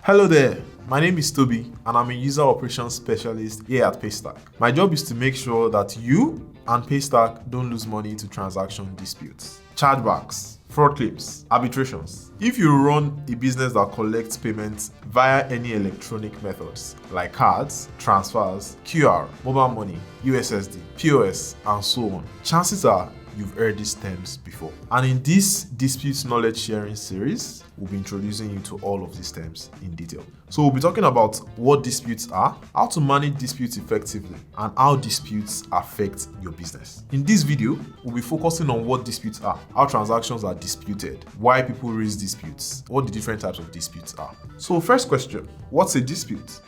Hello there, my name is Toby and I'm a user operations specialist here at Paystack. My job is to make sure that you and Paystack don't lose money to transaction disputes, chargebacks, fraud claims, arbitrations. If you run a business that collects payments via any electronic methods like cards, transfers, QR, mobile money, USSD, POS, and so on, chances are you've heard these terms before. And in this dispute knowledge sharing series, we'll be introducing you to all of these terms in detail. So we'll be talking about what disputes are, how to manage disputes effectively, and how disputes affect your business. In this video, we'll be focusing on what disputes are, how transactions are disputed, why people raise disputes, what the different types of disputes are. So first question, what's a dispute?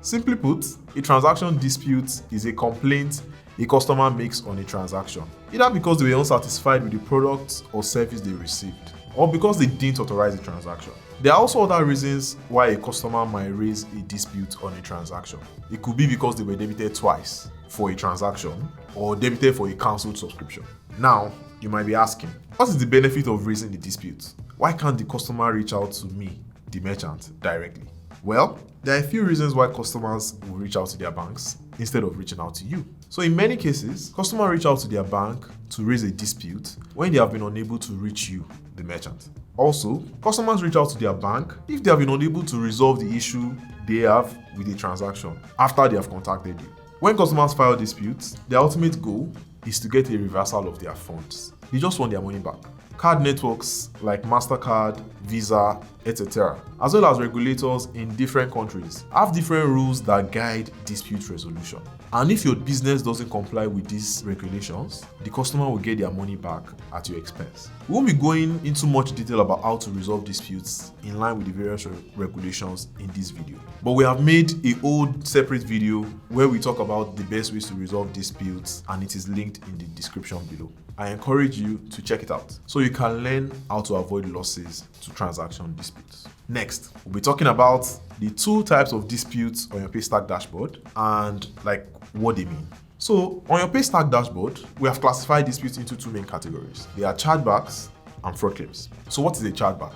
Simply put, a transaction dispute is a complaint a customer makes on a transaction, either because they were unsatisfied with the product or service they received, or because they didn't authorize the transaction. There are also other reasons why a customer might raise a dispute on a transaction. It could be because they were debited twice for a transaction or debited for a cancelled subscription. Now, you might be asking, what is the benefit of raising the dispute? Why can't the customer reach out to me, the merchant, directly? Well, there are a few reasons why customers will reach out to their banks instead of reaching out to you. So in many cases, customers reach out to their bank to raise a dispute when they have been unable to reach you, the merchant. Also, customers reach out to their bank if they have been unable to resolve the issue they have with a transaction after they have contacted you. When customers file disputes, their ultimate goal is to get a reversal of their funds. They just want their money back. Card networks like MasterCard, Visa, etc., as well as regulators in different countries, have different rules that guide dispute resolution. And if your business doesn't comply with these regulations, the customer will get their money back at your expense. We won't be going into much detail about how to resolve disputes in line with the various regulations in this video. But we have made a whole separate video where we talk about the best ways to resolve disputes, and it is linked in the description below. I encourage you to check it out so you can learn how to avoid losses to transaction disputes. Next, we'll be talking about the two types of disputes on your Paystack dashboard and what they mean. So on your Paystack dashboard, we have classified disputes into two main categories. They are chargebacks and fraud claims. So what is a chargeback?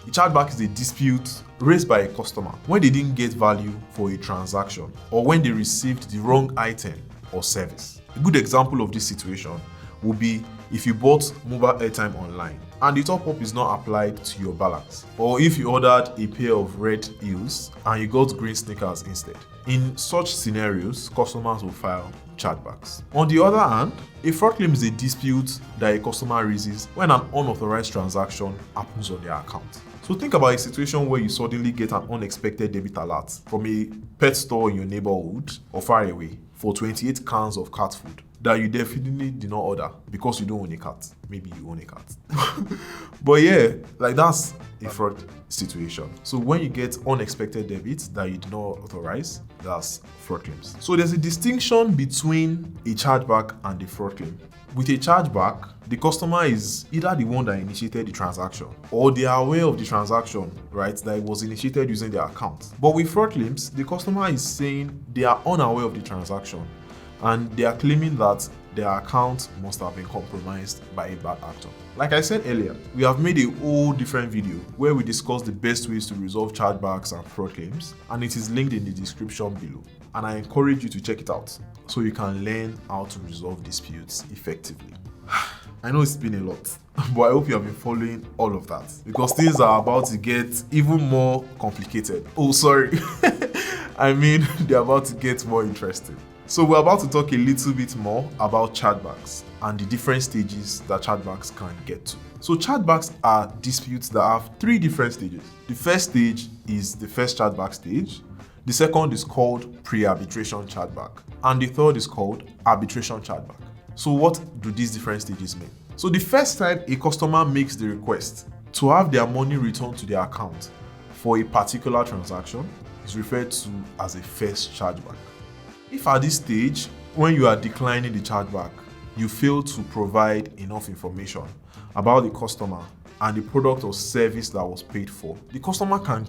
A chargeback is a dispute raised by a customer when they didn't get value for a transaction or when they received the wrong item or service. A good example of this situation would be if you bought mobile airtime online and the top up is not applied to your balance, or if you ordered a pair of red heels and you got green sneakers instead. In such scenarios, customers will file chargebacks. On the other hand, a fraud claim is a dispute that a customer raises when an unauthorized transaction happens on their account. So think about a situation where you suddenly get an unexpected debit alert from a pet store in your neighborhood or far away for 28 cans of cat food that you definitely did not order because you don't own a cat. Maybe you own a cat. But yeah, that's a fraud situation. So when you get unexpected debits that you do not authorize, that's fraud claims. So there's a distinction between a chargeback and a fraud claim. With a chargeback, the customer is either the one that initiated the transaction or they are aware of the transaction, right, that it was initiated using their account. But with fraud claims, the customer is saying they are unaware of the transaction and they are claiming that their account must have been compromised by a bad actor. Like I said earlier, we have made a whole different video where we discuss the best ways to resolve chargebacks and fraud claims, and it is linked in the description below. And I encourage you to check it out so you can learn how to resolve disputes effectively. I know it's been a lot, but I hope you have been following all of that because things are about to get even more complicated. Oh, sorry. I mean, they're about to get more interesting. So we're about to talk a little bit more about chargebacks and the different stages that chargebacks can get to. So chargebacks are disputes that have three different stages. The first stage is the first chargeback stage. The second is called pre-arbitration chargeback. And the third is called arbitration chargeback. So what do these different stages mean? So the first time a customer makes the request to have their money returned to their account for a particular transaction is referred to as a first chargeback. If at this stage, when you are declining the chargeback, you fail to provide enough information about the customer and the product or service that was paid for, the customer can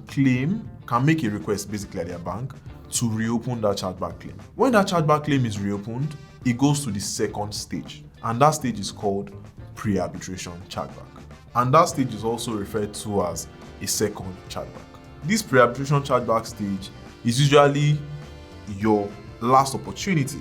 make a request basically at their bank to reopen that chargeback claim. When that chargeback claim is reopened, it goes to the second stage, and that stage is called pre-arbitration chargeback. And that stage is also referred to as a second chargeback. This pre-arbitration chargeback stage is usually your last opportunity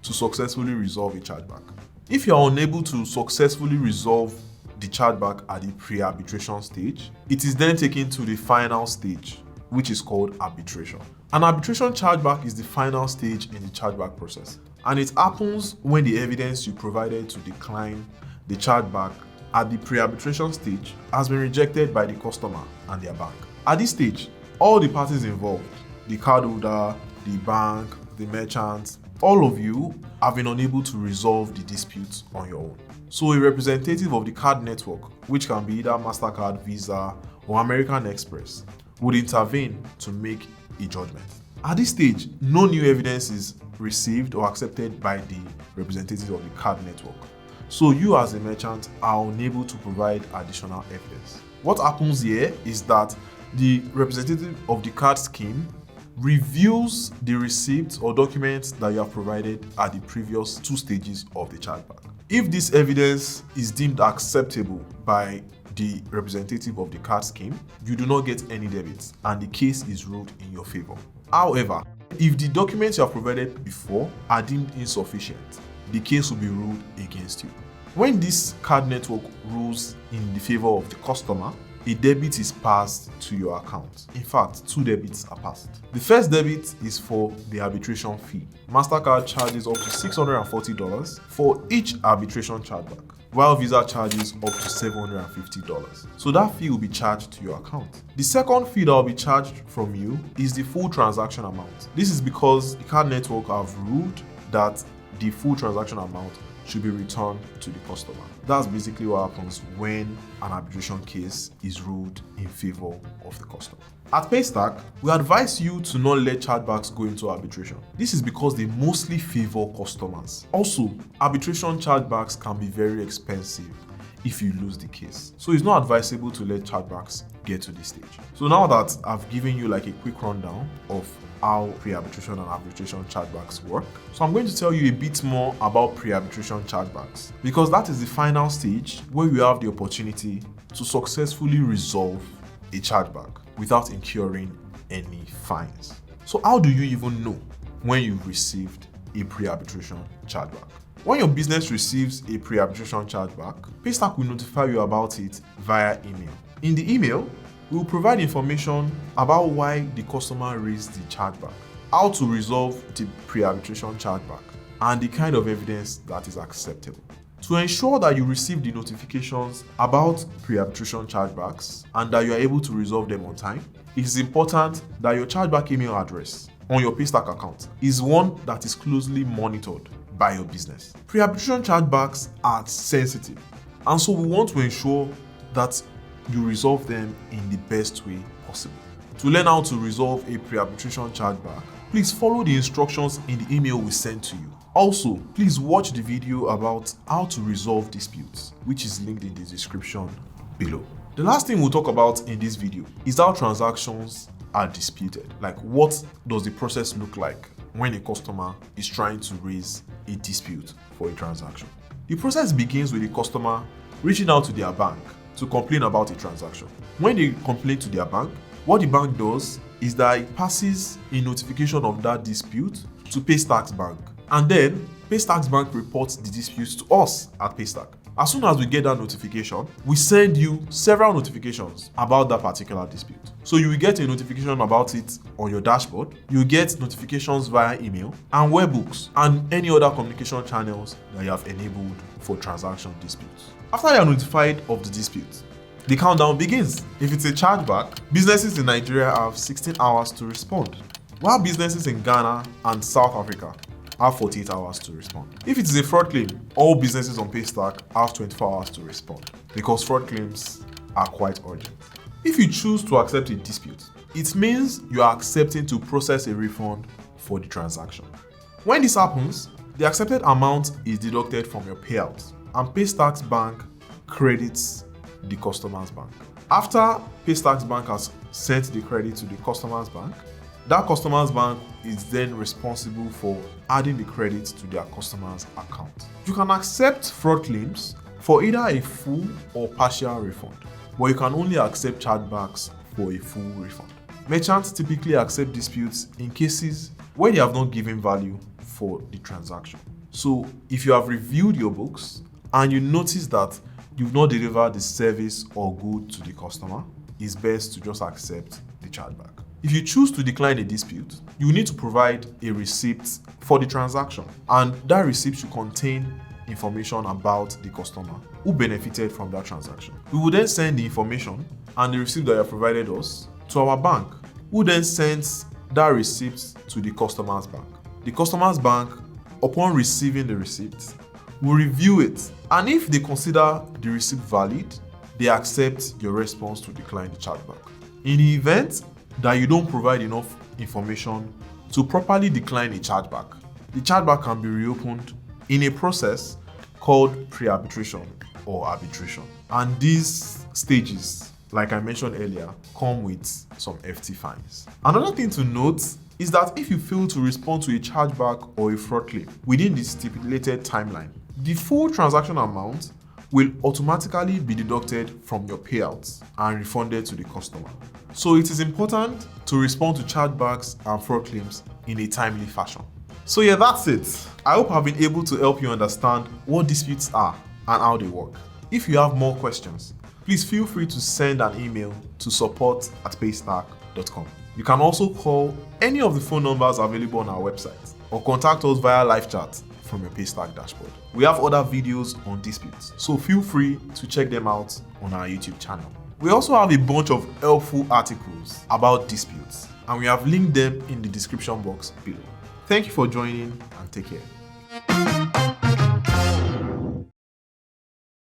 to successfully resolve a chargeback. If you are unable to successfully resolve the chargeback at the pre-arbitration stage, it is then taken to the final stage, which is called arbitration. An arbitration chargeback is the final stage in the chargeback process, and it happens when the evidence you provided to decline the chargeback at the pre-arbitration stage has been rejected by the customer and their bank. At this stage, all the parties involved, the cardholder, the bank, the merchant, all of you have been unable to resolve the dispute on your own. So a representative of the card network, which can be either MasterCard, Visa, or American Express, would intervene to make a judgment. At this stage, no new evidence is received or accepted by the representative of the card network. So you as a merchant are unable to provide additional evidence. What happens here is that the representative of the card scheme reviews the receipts or documents that you have provided at the previous two stages of the chargeback. If this evidence is deemed acceptable by the representative of the card scheme, you do not get any debits and the case is ruled in your favor. However, if the documents you have provided before are deemed insufficient, the case will be ruled against you. When this card network rules in the favor of the customer, a debit is passed to your account. In fact, two debits are passed. The first debit is for the arbitration fee. MasterCard charges up to $640 for each arbitration chargeback, while Visa charges up to $750. So that fee will be charged to your account. The second fee that will be charged from you is the full transaction amount. This is because the card network have ruled that the full transaction amount should be returned to the customer. That's basically what happens when an arbitration case is ruled in favor of the customer. At Paystack, we advise you to not let chargebacks go into arbitration. This is because they mostly favor customers. Also, arbitration chargebacks can be very expensive if you lose the case. So it's not advisable to let chargebacks get to this stage. So now that I've given you like a quick rundown of how pre-arbitration and arbitration chargebacks work, so I'm going to tell you a bit more about pre-arbitration chargebacks, because that is the final stage where you have the opportunity to successfully resolve a chargeback without incurring any fines. So how do you even know when you've received a pre-arbitration chargeback? When your business receives a pre-arbitration chargeback, Paystack will notify you about it via email. In the email, we will provide information about why the customer raised the chargeback, how to resolve the pre-arbitration chargeback, and the kind of evidence that is acceptable. To ensure that you receive the notifications about pre-arbitration chargebacks and that you are able to resolve them on time, it is important that your chargeback email address on your Paystack account is one that is closely monitored by your business. Pre-arbitration chargebacks are sensitive, and so we want to ensure that you resolve them in the best way possible. To learn how to resolve a pre-arbitration chargeback, please follow the instructions in the email we sent to you. Also, please watch the video about how to resolve disputes, which is linked in the description below. The last thing we'll talk about in this video is how transactions are disputed. Like, what does the process look like when a customer is trying to raise a dispute for a transaction? The process begins with the customer reaching out to their bank to complain about a transaction. When they complain to their bank, what the bank does is that it passes a notification of that dispute to Paystack's bank, and then Paystack's bank reports the dispute to us at Paystack. As soon as we get that notification, we send you several notifications about that particular dispute. So you will get a notification about it on your dashboard, you will get notifications via email and webhooks and any other communication channels that you have enabled for transaction disputes. After you are notified of the dispute, the countdown begins. If it's a chargeback, businesses in Nigeria have 16 hours to respond, while businesses in Ghana and South Africa have 48 hours to respond. If it is a fraud claim, all businesses on Paystack have 24 hours to respond, because fraud claims are quite urgent. If you choose to accept a dispute, it means you are accepting to process a refund for the transaction. When this happens, the accepted amount is deducted from your payout, and Paystack's bank credits the customer's bank. After Paystack's bank has sent the credit to the customer's bank, that customer's bank is then responsible for adding the credit to their customer's account. You can accept fraud claims for either a full or partial refund. but you can only accept chargebacks for a full refund. Merchants typically accept disputes in cases where they have not given value for the transaction. So if you have reviewed your books and you notice that you've not delivered the service or good to the customer, it's best to just accept the chargeback. If you choose to decline a dispute, you need to provide a receipt for the transaction, and that receipt should contain information about the customer who benefited from that transaction. We will then send the information and the receipt that you have provided us to our bank, who then sends that receipt to the customer's bank. The customer's bank, upon receiving the receipt, will review it, and if they consider the receipt valid, they accept your response to decline the chargeback. In the event that you don't provide enough information to properly decline a chargeback, the chargeback can be reopened in a process called pre-arbitration or arbitration. And these stages, like I mentioned earlier, come with some hefty fines. Another thing to note is that if you fail to respond to a chargeback or a fraud claim within the stipulated timeline, the full transaction amount will automatically be deducted from your payouts and refunded to the customer. So it is important to respond to chargebacks and fraud claims in a timely fashion. So yeah, that's it. I hope I've been able to help you understand what disputes are and how they work. If you have more questions, please feel free to send an email to support@paystack.com. You can also call any of the phone numbers available on our website or contact us via live chat from your Paystack dashboard. We have other videos on disputes, so feel free to check them out on our YouTube channel. We also have a bunch of helpful articles about disputes, and we have linked them in the description box below. Thank you for joining, and take care.